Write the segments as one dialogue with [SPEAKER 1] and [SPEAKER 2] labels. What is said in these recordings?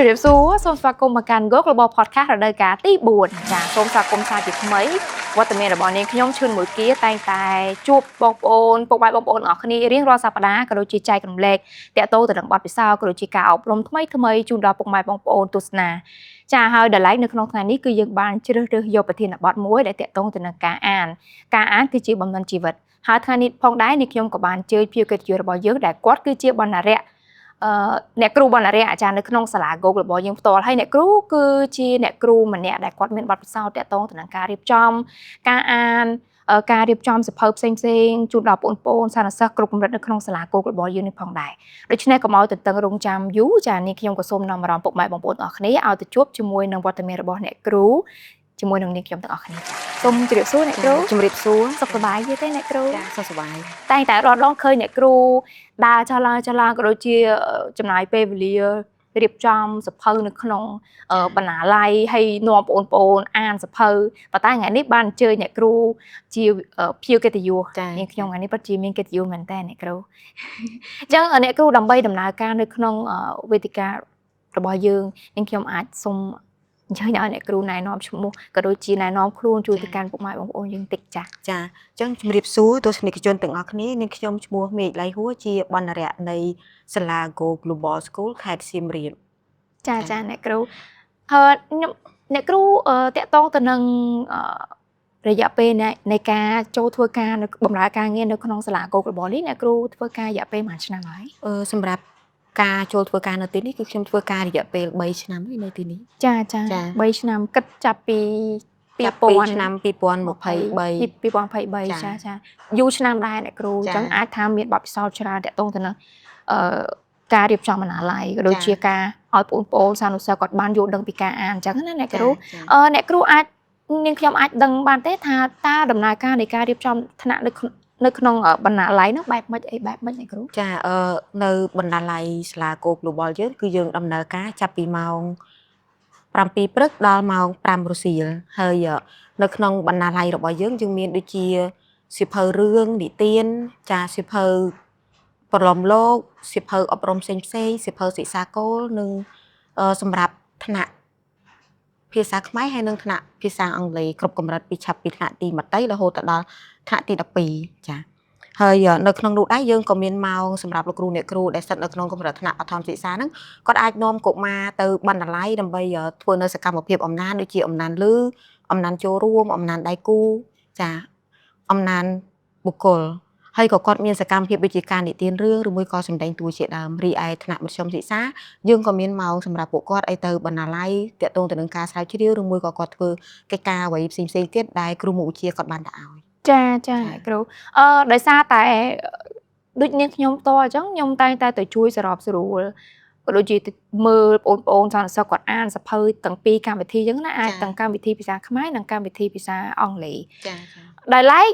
[SPEAKER 1] ជម្រាបសួរសូមស្វាគមន៍មកកាន់ Go Global Podcast រដូវកាលទី4ចាសូមស្វាគមន៍សាជាថ្មីវត្តមានរបស់នាងខ្ញុំឈឿនមួយគាតែងតែជួបបងប្អូនពុកម៉ែបងប្អូនអរគ្នារៀងរាល់សប្តាហ៍ក៏ដូចជាចែករំលែកតាក់ទងទៅនឹងបទពិសោធន៍ក៏ដូចជាការអប់រំថ្មីជូនដល់ពុកម៉ែបងប្អូនទស្សនាចាហើយដល់ឡែកនៅក្នុងថ្ងៃនេះគឺយើងបានជ្រើសរើសយកប្រធានបទមួយដែលតាក់ទងទៅនឹងការអានគឺជាបំណិនជីវិតហើយថ្ងៃនេះផងដែរនាងខ្ញុំក៏បានជើញភៀវកិត្តិយសរបស់យើងដែលគាត់គឺជាបណ្ណារក្សអ្នកគ្រូបណ្ណារក្សអាចារ្យនៅក្នុងសាលា Go របស់យើងផ្ទាល់ហើយអ្នកគ្រូគឺជាអ្នកគ្រូម្នាក់ដែលគាត់មានបទពិសោធន៍តាក់ទងទៅនឹងការរៀបចំការអានការរៀបចំសៀវភៅផ្សេងជូនដល់បងប្អូនសាស្ត្រសិស្សគ្រប់កម្រិតនៅក្នុងសាលា Go របស់យើងនេះផងដែរដូច្នេះកុំឲ្យទន្ទឹងរង់ចាំយូរចានាងខ្ញុំក៏សូមនាំអារម្មណ៍ពុកម៉ែបងប្អូនអរគ្នាឲ្យទៅជួបជាមួយនឹងវត្តមានរបស់អ្នកគ្រូជាមួយនឹងនាងខ្ញុំទាំងអស់គ្នាចាសូមជម្រាបសួរអ្នកគ្រូជម្រាបសួរសុខសប្បាយទេអ្នកគ្រូចាសុខសប្បាយតែរាល់ដងឃើញអ្នកគ្រូដើរចុះឡើងក៏ដូចជាចំណាយពេលវេលារៀបចំសៀវភៅនៅក្នុងបណ្ណាល័យហើយនាំបងប្អូនអានសៀវភៅប៉ុន្តែថ្ងៃនេះបានអញ្ជើញអ្នកគ្រូជាភៀវកិត្តិយសនាងខ្ញុំថ្ងៃនេះពិតជាមានកិត្តិយសមែនតើអ្នកគ្រូអញ្ចឹងអ្នកគ្រូដើម្បីដំណើរការនៅក្នុងវេទិការបស់យើងនាងខ្ញុំអាចសូមអញ្ជើញឲ្យអ្នកគ្រូណែនាំឈ្មោះក៏ដូចជាណែនាំខ្លួនជួយទៅកាន់ពុកម៉ែបងប្អូនយើងតិចចាអញ្ចឹងជំរាបសួរទស្សនិកជនទាំងអស់គ្នានាងខ្ញុំឈ្មោះមេឃលៃហួរជាបណ្ណារក្សនៃសាលា Go Global School ខេត្តសៀមរាបចាអ្នកគ្រូខ្ញុំអ្នកគ្រូតាក់ទងទៅនឹងរយៈពេលនៃការចូលធ្វើការនៅបម្រើការងារនៅក្នុងសាលា Go Global នេះអ្នកគ្រូធ្វើការរយៈពេលប្រហែលឆ្នាំហើយសម្រាប់ការចូលធ្វើការនៅទីនេះគឺខ្ញុំធ្វើការរយៈពេល3ឆ្នាំនៅទីនេះចា3ឆ្នាំគិតចាប់ពីឆ្នាំ2023ចាយូរឆ្នាំដែរអ្នកគ្រូអញ្ចឹងអាចថាមានបទពិសោធន៍ច្រើនតាក់ទងទៅនឹងការរៀបចំបណ្ណាល័យក៏ដូចជាការឲ្យបងប្អូនសានុសិស្សគាត់បានយល់ដឹងពីការអានអញ្ចឹងណាអ្នកគ្រូអ្នកគ្រូអាចនាងខ្ញុំអាចដឹងបានទេថាតើដំណើរការនៃការរៀបចំថ្នាក់នៅក្នុងបណ្ណាល័យនោះបែបម៉េចអ្នកគ្រូចានៅបណ្ណាល័យសាលា Go Global យើងគឺយើងដំណើរការចាប់ពីម៉ោង7ព្រឹកដល់ម៉ោង5រសៀលហើយនៅក្នុងបណ្ណាល័យរបស់យើងមានដូចជាសៀវភៅរឿងនិទានចាសៀវភៅប្រឡំលោកសៀវភៅអប់រំផ្សេងសៀវភៅសិក្សាគោលនិងសម្រាប់ថ្នាក់ភាសាខ្មែរហើយនិងថ្នាក់ភាសាអង់គ្លេសគ្រប់កម្រិតពីថ្នាក់ទី1រហូតដល់ថ្នាក់ទី12ចាហើយនៅក្នុងនោះដែរយើងក៏មានម៉ោងសម្រាប់លោកគ្រូអ្នកគ្រូដែលស្ថិតនៅក្នុងកម្រិតថ្នាក់បឋមសិក្សាហ្នឹងគាត់អាចនាំកុមារទៅបណ្ណាល័យដើម្បីធ្វើនៅសកម្មភាពអំណានដូចជាអំណានលឺអំណានចូលរួមអំណានដៃគូចាអំណានបុគ្គលហើយក៏គាត់មានសកម្មភាពដូចជាការនិទានរឿងឬមួយក៏សម្ដែងតួជាដើមរីឯថ្នាក់មធ្យមសិក្សាយើងក៏មានម៉ោងសម្រាប់ពួកគាត់ឲ្យទៅបណ្ណាល័យតាក់ទងទៅនឹងការស្រាវជ្រាវឬមួយក៏គាត់ធ្វើកិច្ចការអ្វីផ្សេងទៀតដែលគ្រូមុខវិជ្ជាគាត់បានដាក់ឲ្យចាអ្នកគ្រូដោយសារតែដូចនាងខ្ញុំផ្ទាល់អញ្ចឹងខ្ញុំតែងតែទៅជួយសម្របសម្រួលក៏ដូចជាមើលបងប្អូនសាស្ត្រសិស្សគាត់អានសភៅទាំងពីរកម្មវិធីអញ្ចឹងណាអាចទាំងកម្មវិធីភាសាខ្មែរនិងកម្មវិធីភាសាអង់គ្លេសដែលឡែក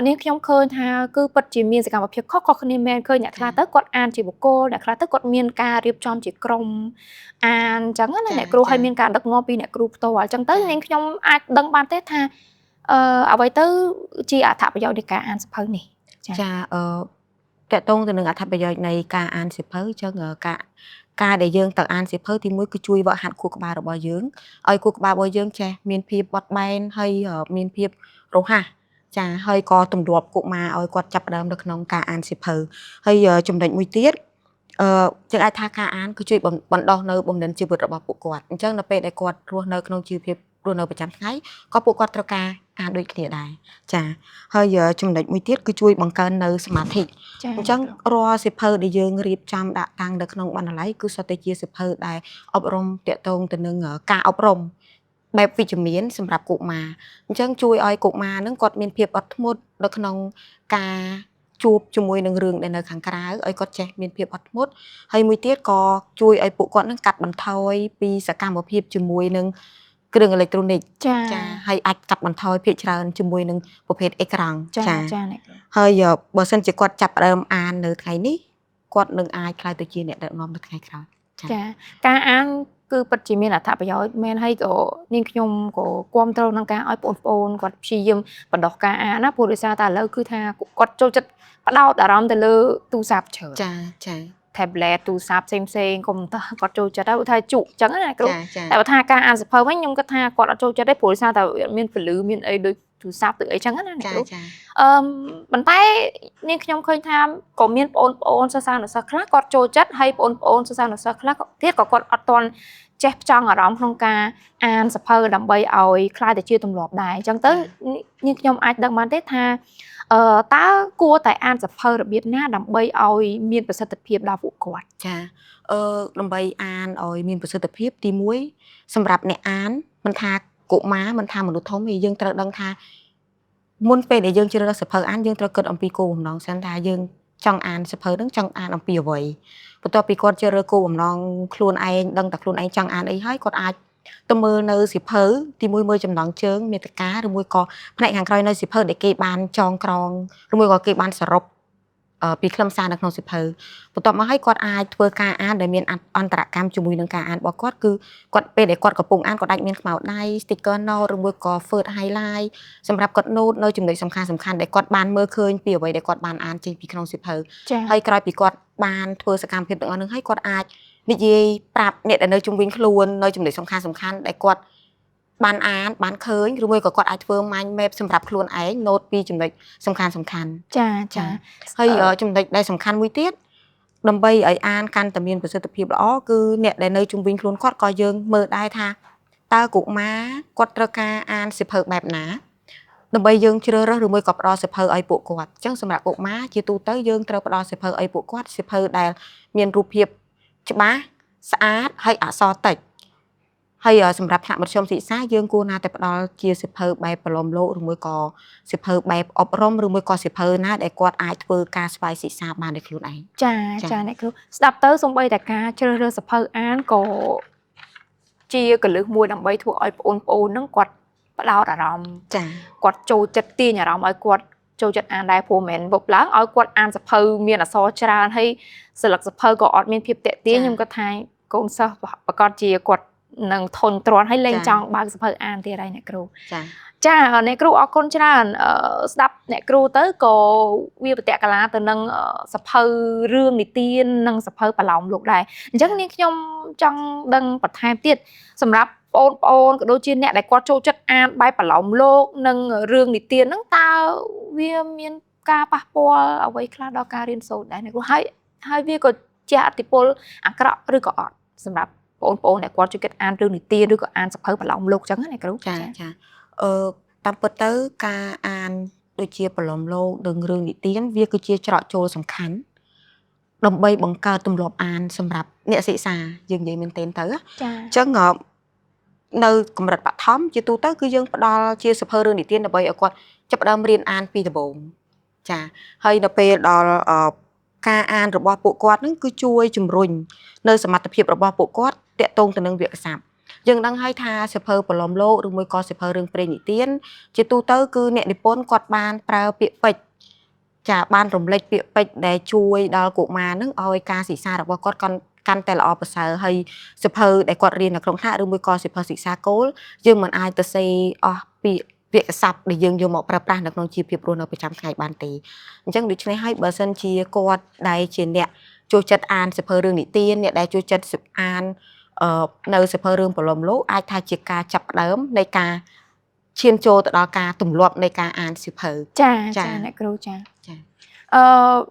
[SPEAKER 1] នាងខ្ញុំឃើញថាគឺពិតជាមានសកម្មភាពខុសគ្នាមែនឃើញអ្នកខ្លះទៅគាត់អានជាបុគ្គលអ្នកខ្លះទៅគាត់មានការរៀបចំជាក្រុមអានអញ្ចឹងណាអ្នកគ្រូឲ្យមានការដឹកនាំពីអ្នកគ្រូផ្ទាល់អញ្ចឹងទៅនាងខ្ញុំអាចដឹងបានទេថាអ្វីទៅជាអត្ថប្រយោជន៍នៃការអានសភៅនេះចាតកតងទៅនឹងអត្ថប្រយោជន៍នៃការអានសៀវភៅអញ្ចឹងការដែលយើងទៅអានសៀវភៅទី1គឺជួយវឹកហាត់ខួរក្បាលរបស់យើងឲ្យខួរក្បាលរបស់យើងចេះមានភាពបត់បែនហើយមានភាពរហ័សចាហើយក៏ទម្លាប់កុមារឲ្យគាត់ចាប់ផ្ដើមនៅក្នុងការអានសៀវភៅហើយចំណុចមួយទៀតយើងអាចថាការអានគឺជួយបណ្ដុះនៅបំណិនជីវិតរបស់ពួកគាត់អញ្ចឹងនៅពេលដែលគាត់រស់នៅក្នុងជីវភាពរស់នៅប្រចាំថ្ងៃក៏ពួកគាត់ត្រូវការអានដូចគ្នាដែរចាហើយចំណុចមួយទៀតគឺជួយបង្កើននៅសមាធិអញ្ចឹងរាល់សៀវភៅដែលយើងរៀបចំដាក់តាំងនៅក្នុងបណ្ណាល័យគឺសុទ្ធតែជាសៀវភៅដែលអប់រំតាក់ទងទៅនឹងការអប់រំបែបវិជ្ជមានសម្រាប់កុមារអញ្ចឹងជួយឲ្យកុមារនឹងគាត់មានភាពអត់ធ្មត់នៅក្នុងការជួបជាមួយនឹងរឿងដែលនៅខាងក្រៅឲ្យគាត់ចេះមានភាពអត់ធ្មត់ហើយមួយទៀតក៏ជួយឲ្យពួកគាត់នឹងកាត់បន្ថយពីសកម្មភាពជាមួយនឹងគ្រឿងអេឡិចត្រូនិកចាហើយអាចកាត់បន្ថយភាគច្រើនជាមួយនឹងប្រភេទអេក្រង់ចាហើយបើសិនជាគាត់ចាប់ផ្ដើមអាននៅថ្ងៃនេះគាត់នឹងអាចក្លាយទៅជាអ្នកដឹកនាំនៅថ្ងៃក្រោយចាការអានគឺពិតជាមានអត្ថប្រយោជន៍មែនហើយក៏នាងខ្ញុំក៏គាំទ្រក្នុងការឲ្យបងប្អូនគាត់ព្យាយាមបណ្ដុះការអានណាព្រោះដោយសារតែឥឡូវគឺថាគាត់ចូលចិត្តផ្ដោតអារម្មណ៍ទៅលើទូរស័ព្ទច្រើនចា tablet ទូរស័ព្ទផ្សេងកុំព្យូទ័រគាត់ចូលចិត្តហើយថាជក់អញ្ចឹងណាគ្រូតែបើថាការអានសៀវភៅវិញខ្ញុំគិតថាគាត់អត់ចូលចិត្តទេព្រោះដោយសារតែមានពលឺមានអីដូចទូរស័ព្ទឬអីចឹងណាគ្រូប៉ុន្តែនាងខ្ញុំឃើញថាក៏មានបងប្អូនសិស្សានុសិស្សខ្លះគាត់ចូលចិត្តហើយបងប្អូនសិស្សានុសិស្សខ្លះទៀតក៏គាត់អត់ទាន់ចេះផ្ចង់អារម្មណ៍ក្នុងការអានសៀវភៅដើម្បីឲ្យខ្លាយទៅជាទម្លាប់ដែរអញ្ចឹងទៅនាងខ្ញុំអាចដឹងបានទេថាតើគួរតែអានសៀវភៅរបៀបណាដើម្បីឲ្យមានប្រសិទ្ធភាពដល់ពួកគាត់
[SPEAKER 2] ចាដើម្បីអានឲ្យមានប្រសិទ្ធភាពទី1សម្រាប់អ្នកអានមិនថាកុមារមិនថាមនុស្សធំទេយើងត្រូវដឹងថាមុនពេលដែលយើងជ្រើសរើសសៀវភៅអានយើងត្រូវគិតអំពីគោលបំណងសិនថាយើងចង់អានសៀវភៅហ្នឹងចង់អានអំពីអ្វីបន្ទាប់ពីគាត់ជ្រើសរើសគោលបំណងខ្លួនឯងដឹងតែខ្លួនឯងចង់អានអីហើយគាត់អាចទៅមើលនៅសៀវភៅទី1មើលចំណងជើងមាតិកាឬមួយក៏ផ្នែកខាងក្រោយនៅសៀវភៅដែលគេបានចងក្រងឬមួយក៏គេបានសរុបពីខ្លឹមសារនៅក្នុងសៀវភៅបន្ទាប់មកហើយគាត់អាចធ្វើការអានដែលមានអន្តរកម្មជាមួយនឹងការអានរបស់គាត់គឺគាត់ពេលដែលគាត់កំពុងអានគាត់អាចមានខ្មៅដៃ sticker note ឬមួយក៏ Word highlight សម្រាប់គាត់ note នៅចំណុចសំខាន់ៗដែលគាត់បានមើលឃើញពីអ្វីដែលគាត់បានអានចេញពីក្នុងសៀវភៅហើយក្រោយពីគាត់បានធ្វើសកម្មភាពទាំងអស់នោះហើយគាត់អាចនិយាយប្រាប់អ្នកដែលនៅជុំវិញខ្លួននៅចំណុចសំខាន់ៗដែលគាត់បានអានបានឃើញឬមួយក៏គាត់អាចធ្វើ mind map សម្រាប់ខ្លួនឯង note ពីចំណុចសំខាន់
[SPEAKER 1] ចា
[SPEAKER 2] ហើយចំណុចដែលសំខាន់មួយទៀតដើម្បីឲ្យអានកាន់តែមានប្រសិទ្ធភាពល្អគឺអ្នកដែលនៅជុំវិញខ្លួនគាត់ក៏យើងមើលដែរថាតើកុមារគាត់ត្រូវការអានសៀវភៅបែបណាដើម្បីយើងជ្រើសរើសឬមួយក៏ផ្ដល់សៀវភៅឲ្យពួកគាត់អញ្ចឹងសម្រាប់កុមារជាទូទៅយើងត្រូវផ្ដល់សៀវភៅឲ្យពួកគាត់សៀវភៅដែលមានរូបភាពច្បាស់ស្អាតហើយអក្សរតិចហើយសម្រាប់ថ្នាក់មធ្យមសិក្សាយើងគួរណាតែផ្ដល់ជាសៀវភៅបែបប្រឡំលោកឬមួយក៏សៀវភៅបែបអប់រំឬមួយក៏សៀវភៅណាដែលគាត់អាចធ្វើការស្វ័យសិក្សាបានដោយខ្លួនឯង
[SPEAKER 1] ចាអ្នកគ្រូស្ដាប់ទៅសូម្បីតែការជ្រើសរើសសៀវភៅអានក៏ជាកលឹះមួយដើម្បីធ្វើឲ្យបងប្អូនហ្នឹងគាត់ផ្ដោតអារម្មណ៍គាត់ចូលចិត្តទាញអារម្មណ៍ឲ្យគាត់ចូលចិត្តអានដែរព្រោះមិនពុបឡើងឲ្យគាត់អានសៀវភៅមានអក្សរច្រើនហើយសិលឹកសៀវភៅក៏អត់មានភាពតាក់ទាញខ្ញុំគាត់ថាកូនសិស្សប្រកាសជាគាត់នឹងធន់ទ្រាំហើយលែងចង់បើកសៀវភៅអានទៀតហើយអ្នកគ្រូចាអ្នកគ្រូអរគុណច្រើនស្ដាប់អ្នកគ្រូទៅក៏វាបតកលាទៅនឹងសៀវភៅរឿងនិទាននិងសៀវភៅប្រឡោមលោកដែរអញ្ចឹងនាងខ្ញុំចង់ដឹងបន្ថែមទៀតសម្រាប់បងប្អូនក៏ដូចជាអ្នកដែលគាត់ចូលចិត្តអានបែបប្រឡោមលោកនិងរឿងនិទានហ្នឹងតើវាមានការប៉ះពាល់អ្វីខ្លះដល់ការរៀនសូត្រដែរអ្នកគ្រូហើយវាក៏ជាឥទ្ធិពលអាក្រក់ឬក៏អត់សម្រាប់បងប្អូនដែលគាត់ចូលចិត្តអានរឿងនិទានឬក៏អានសៀវភៅប្រឡោមលោកអញ្ចឹងណាគ្រូ
[SPEAKER 2] ចាតាមពិតទៅការអានដូចជាប្រឡំលោកនិងរឿងនិទានវាគឺជាច្រកចូលសំខាន់ដើម្បីបង្កើតទម្លាប់អានសម្រាប់អ្នកសិក្សាយើងនិយាយមែនទែនទៅអញ្ចឹងនៅកម្រិតបឋមជាទូទៅគឺយើងផ្ដល់ជាសៀវភៅរឿងនិទានដើម្បីឲ្យគាត់ចាប់ផ្ដើមរៀនអានពីដំបូងចាហើយដល់ពេលដល់ការអានរបស់ពួកគាត់នឹងគឺជួយជំរុញនៅសមត្ថភាពរបស់ពួកគាត់តាក់ទងទៅនឹងវាក្យសព្ទយើងដឹងហើយថាសៀវភៅប្រឡំលោកឬមួយក៏សៀវភៅរឿងព្រេងនិទានជាទូទៅគឺអ្នកនិពន្ធគាត់បានប្រើពាក្យពេចន៍ចាបានរំលេចពាក្យពេចន៍ដែលជួយដល់កុមារនឹងឲ្យការសិក្សារបស់គាត់កាន់តែល្អប្រសើរហើយសៀវភៅដែលគាត់រៀននៅក្នុងថ្នាក់ឬមួយក៏សៀវភៅសិក្សាគោលយើងមិនអាចទៅសេអស់ពាក្យពាក្យស័ព្ទដែលយើងយកមកប្រើប្រាស់នៅក្នុងជីវភាពរស់នៅប្រចាំថ្ងៃបានទេអញ្ចឹងដូច្នេះហើយបើសិនជាគាត់ដែលជាអ្នកចូលចិត្តអានសៀវភៅរឿងនិទានអ្នកដែលចូលចិត្តអាននៅសៀវភៅរឿងប្រឡំលោកអាចថាជាការចាប់ផ្ដើមនៃការឈានចូលទៅដល់ការទម្លាប់នៃការអានសៀវភៅ
[SPEAKER 1] ចាអ្នកគ្រូចា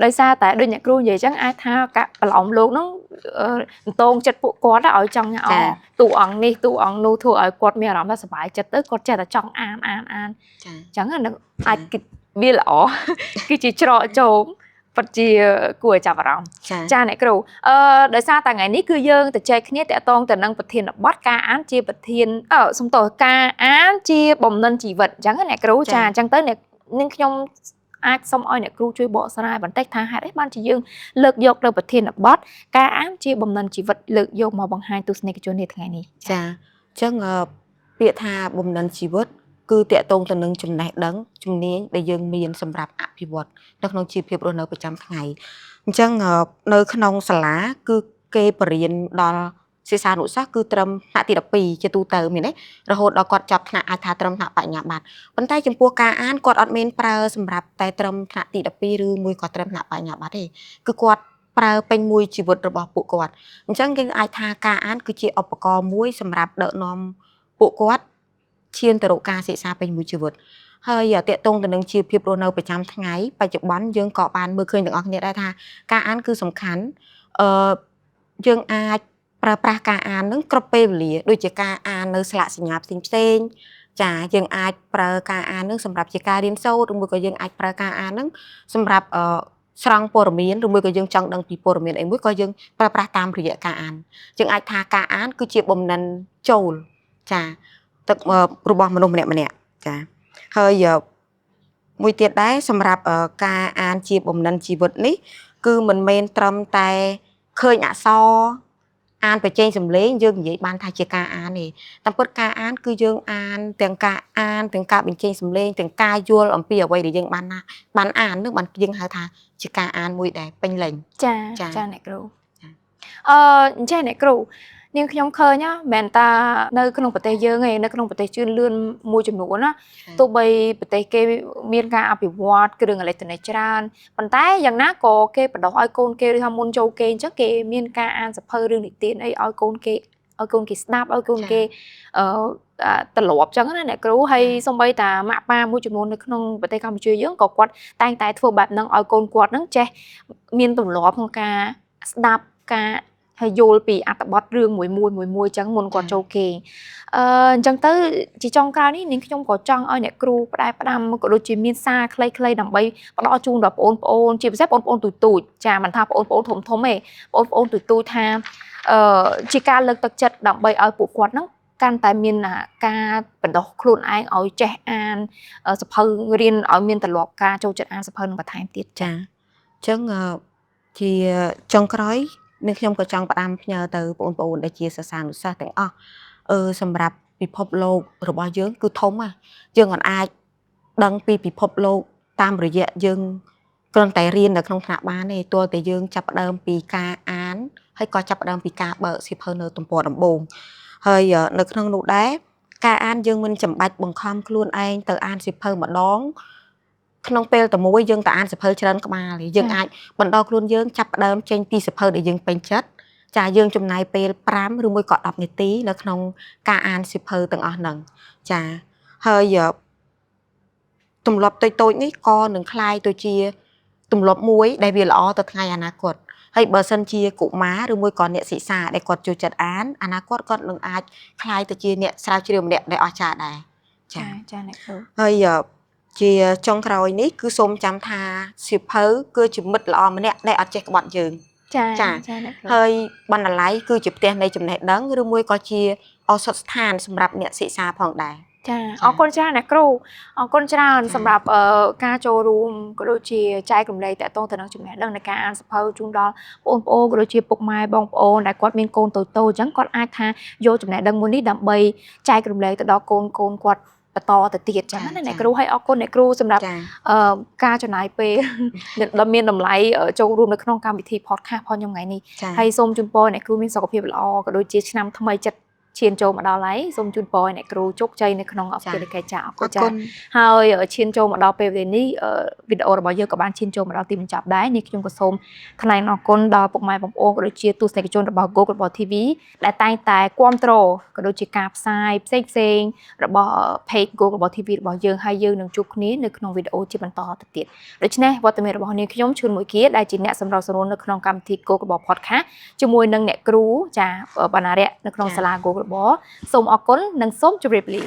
[SPEAKER 1] ដោយសារតែដូចអ្នកគ្រូនិយាយអញ្ចឹងអាចថាការប្រឡំលោកហ្នឹងតងចិត្តពួកគាត់ឲ្យចង់តួអង្គនេះតួអង្គនោះធ្វើឲ្យគាត់មានអារម្មណ៍ថាសប្បាយចិត្តទៅគាត់ចេះតែចង់អានអញ្ចឹងអាចវាល្អគឺជាច្រកចូលពិតជាគួរឲ្យចាប់អារម្មណ៍ចាអ្នកគ្រូដោយសារតែថ្ងៃនេះគឺយើងទៅចែកគ្នាតាក់ទងទៅនឹងប្រធានបទការអានជាប្រធានសំទោសការអានជាបំណិនជីវិតអញ្ចឹងអ្នកគ្រូចាអញ្ចឹងទៅនឹងខ្ញុំអាចសូមឲ្យអ្នកគ្រូជួយបកស្រាយបន្តិចថាហេតុអីបានជាយើងលើកយកទៅប្រធានបទការអានជាបំណិនជីវិតលើកយកមកបង្ហាញទស្សនិកជននាថ្ងៃនេះ
[SPEAKER 2] ចាអញ្ចឹងពាក្យថាបំណិនជីវិតគឺតាក់ទងទៅនឹងចំណេះដឹងជំនាញដែលយើងមានសម្រាប់អភិវឌ្ឍនៅក្នុងជីវភាពរស់នៅប្រចាំថ្ងៃអញ្ចឹងនៅក្នុងសាលាគឺគេបរៀនដល់សិស្សានុសិស្សគឺត្រឹមថ្នាក់ទី12ជាទូទៅមានទេរហូតដល់គាត់ចាប់ថ្នាក់អាចថាត្រឹមថ្នាក់បញ្ញាបត្រប៉ុន្តែចំពោះការអានគាត់អត់មានប្រើសម្រាប់តែត្រឹមថ្នាក់ទី12ឬមួយក៏ត្រឹមថ្នាក់បញ្ញាបត្រទេគឺគាត់ ប្រើពេញមួយជីវិតរបស់ពួកគាត់អញ្ចឹងយើងអាចថាការអានគឺជាឧបករណ៍មួយសម្រាប់ដឹកនាំពួកគាត់ឈានទៅរកការសិក្សាពេញមួយជីវិតហើយតកតងទៅនឹងជីវភាពរស់នៅប្រចាំថ្ងៃបច្ចុប្បន្នយើងក៏បានមើលឃើញទាំងអស់គ្នាដែរថាការអានគឺសំខាន់យើងអាចប្រើប្រាស់ការអាននឹងគ្រប់ពេលវេលាដូចជាការអាននៅស្លាកសញ្ញាផ្សេងៗចាយើងអាចប្រើការអាននឹងសម្រាប់ជាការរៀនសូត្រឬមួយក៏យើងអាចប្រើការអាននឹងសម្រាប់ស្រង់ព័ត៌មានឬមួយក៏យើងចង់ដឹងពីព័ត៌មានអីមួយក៏យើងប្រើប្រាស់តាមរយៈការអានយើងអាចថាការអានគឺជាបំណិនចូលចាទឹករបស់មនុស្សម្នាក់ចាហើយមួយទៀតដែរសម្រាប់ការអានជាបំណិនជីវិតនេះគឺមិនមែនត្រឹមតែឃើញអក្សរអានបញ្ចេញសម្លេងយើងនិយាយបានថាជាការអានទេតាមពិតការអានគឺយើងអានទាំងការអានទាំងការបញ្ចេញសម្លេងទាំងការយល់អំពីអ្វីដែលយើងបានអាននឹងបានយើងហៅថាជាការអានមួយដែលពេញលេញ
[SPEAKER 1] ចាអ្នកគ្រូអញ្ចឹងអ្នកគ្រូនាងខ្ញុំឃើញមែនតានៅក្នុងប្រទេសយើងឯងនៅក្នុងប្រទេសជឿនលឿនមួយចំនួនណាទោះបីប្រទេសគេមានការអភិវឌ្ឍគ្រឿងអេឡិចត្រូនិកច្រើនប៉ុន្តែយ៉ាងណាក៏គេបដោះឲ្យកូនគេឬថាមុនចូលគេអញ្ចឹងគេមានការអានសភៅរឿងនិទានអីឲ្យកូនគេស្ដាប់ឲ្យកូនគេត្រឡប់អញ្ចឹងណាអ្នកគ្រូហើយសូម្បីតាម៉ាក់ប៉ាមួយចំនួននៅក្នុងប្រទេសកម្ពុជាយើងក៏គាត់តែងតែធ្វើបែបហ្នឹងឲ្យកូនគាត់ហ្នឹងចេះមានទម្លាប់ក្នុងការស្ដាប់ការហើយយល់ពីអត្ថបទរឿងមួយអញ្ចឹងមុនគាត់ចូលគេអញ្ចឹងទៅជាចុងក្រោយនេះនាងខ្ញុំក៏ចង់ឲ្យអ្នកគ្រូផ្ដាំក៏ដូចជាមានសារខ្លីៗដើម្បីផ្ដល់ជូនដល់បងប្អូនជាពិសេសបងប្អូនទូចចាមិនថាបងប្អូនធំទេបងប្អូនទូចថាជាការលើកទឹកចិត្តដើម្បីឲ្យពួកគាត់ហ្នឹងកាន់តែមានការបណ្ដុះខ្លួនឯងឲ្យចេះអានសភៅរៀនឲ្យមានទម្លាប់ការចូលចិត្តអានសភៅនឹងបន្ថែមទៀត
[SPEAKER 2] ចាអញ្ចឹងជាចុងក្រោយនាងខ្ញុំក៏ចង់ផ្ដាំផ្ញើទៅបងប្អូនដែលជាសិស្សានុសិស្សទាំងអស់សម្រាប់ពិភពលោករបស់យើងគឺធំយើងអាចដឹងពីពិភពលោកតាមរយៈយើងគ្រាន់តែរៀននៅក្នុងថ្នាក់បានទេទោះតែយើងចាប់ផ្ដើមពីការអានហើយក៏ចាប់ផ្ដើមពីការបើកសៀវភៅនៅទំព័រដំបូងហើយនៅក្នុងនោះដែរការអានយើងមិនចាំបាច់បង្ខំខ្លួនឯងទៅអានសៀវភៅម្ដងក្នុងពេលតែមួយយើងទៅអានសៀវភៅច្រើនក្បាលយើងអាចបន្តខ្លួនយើងចាប់ផ្ដើមចេញពីសៀវភៅដែលយើងពេញចិត្តចាយើងចំណាយពេល5ឬមួយក៏10នាទីនៅក្នុងការអានសៀវភៅទាំងអស់ហ្នឹងចាហើយទម្លាប់តូចនេះក៏នឹងคล้ายទៅជាទម្លាប់មួយដែលវាល្អទៅថ្ងៃអនាគតហើយបើសិនជាកុមារឬមួយក៏អ្នកសិក្សាដែលគាត់ចូលចិត្តអានអនាគតគាត់នឹងអាចคล้ายទៅជាអ្នកស្រាវជ្រាវម្នាក់ដែលអស្ចារ្យដែរ
[SPEAKER 1] ចាអ្នកគ្រូ
[SPEAKER 2] ហើយជាចុងក្រោយនេះគឺសូមចាំថាសៀវភៅគឺជាមិត្តល្អម្នាក់ដែលអត់ចេះក្បត់យើង
[SPEAKER 1] ចា
[SPEAKER 2] ហើយបណ្ណាល័យគឺជាផ្ទះនៃចំណេះដឹងឬមួយក៏ជាឱសថស្ថានសម្រាប់អ្នកសិក្សាផងដែរ
[SPEAKER 1] ចាអរគុណច្រើនអ្នកគ្រូអរគុណច្រើនសម្រាប់ការចូលរួមក៏ដូចជាចែករំលែកតទៅនឹងចំណេះដឹងនៃការអានសភៅជូនដល់បងប្អូនក៏ដូចជាពុកម៉ែបងប្អូនដែលគាត់មានកូនតូចអញ្ចឹងគាត់អាចថាយកចំណេះដឹងមួយនេះដើម្បីចែករំលែកទៅដល់កូនគាត់បន្តទៅទៀតចឹងណាអ្នកគ្រូហើយអរគុណអ្នកគ្រូសម្រាប់ការចំណាយពេលដ៏មានតម្លៃចូលរួមនៅក្នុងកម្មវិធី podcast ផងខ្ញុំថ្ងៃនេះហើយសូមជូនពរអ្នកគ្រូមានសុខភាពល្អក៏ដូចជាឆ្នាំថ្មីចិត្តឈានចូលមកដល់ហើយសូមជូនពរអ្នកគ្រូជោគជ័យនៅក្នុងអភិកិច្ចការអរគុណចា៎ហើយឈានចូលមកដល់ពេលវេលានេះវីដេអូរបស់យើងក៏បានឈានចូលមកដល់ទីបញ្ចប់ដែរនេះខ្ញុំក៏សូមថ្លែងអរគុណដល់ពុកម៉ែបងប្អូនក៏ដូចជាទស្សនិកជនរបស់ Go Global TV ដែលតែងតែគាំទ្រក៏ដូចជាការផ្សាយផ្សេងរបស់ page Go Global TV របស់យើងហើយយើងនឹងជួបគ្នានៅក្នុងវីដេអូជាបន្តទៅទៀតដូច្នេះវត្តមានរបស់នាងខ្ញុំឈឿនមួយគៀដែលជាអ្នកសម្របសម្រួលនៅក្នុងកម្មវិធី Go Global Podcast ជាមួយនឹងអ្នកគ្រូចាបណ្ណារៈនៅក្នុងសាលា Go Global សូមអរគុណនិងសូមជម្រាបលា